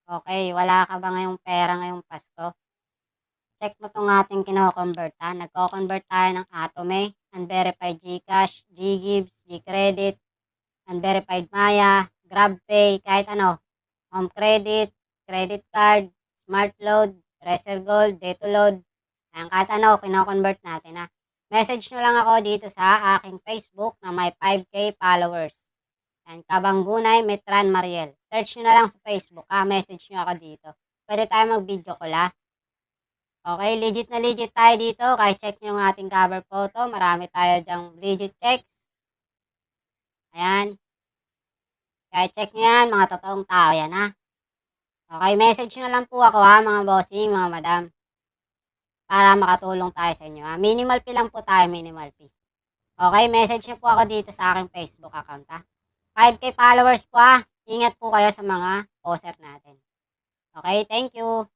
Okay, wala ka ba ngayong pera ngayong Pasko? Check mo 'tong ating kino-convert, Nagko-convert tayo ng Atome, Unverified GCash, GGives, GCredit, Unverified Maya, GrabPay, kahit ano, Home Credit, credit card, Smart Load, Reserve Gold, Detoload, ayan, kahit ano kino-convert natin, Message nyo lang ako dito sa aking Facebook na may 5K followers. Ayan, Kabanggunay Metran Mariel. Search nyo na lang sa Facebook, message nyo ako dito. Pwede tayo mag-video call, Okay, legit na legit tayo dito. Kahit check nyo yung ating cover photo, marami tayo dyang legit checks. Ayan. Kahit check nyo yan, mga totoong tao yan, Okay, message nyo lang po ako, mga bossing, mga madam. Para makatulong tayo sa inyo, Minimal fee lang po tayo, minimal fee. Okay, message nyo po ako dito sa aking Facebook account, 5K followers po, Ingat po kayo sa mga poster natin. Okay, thank you.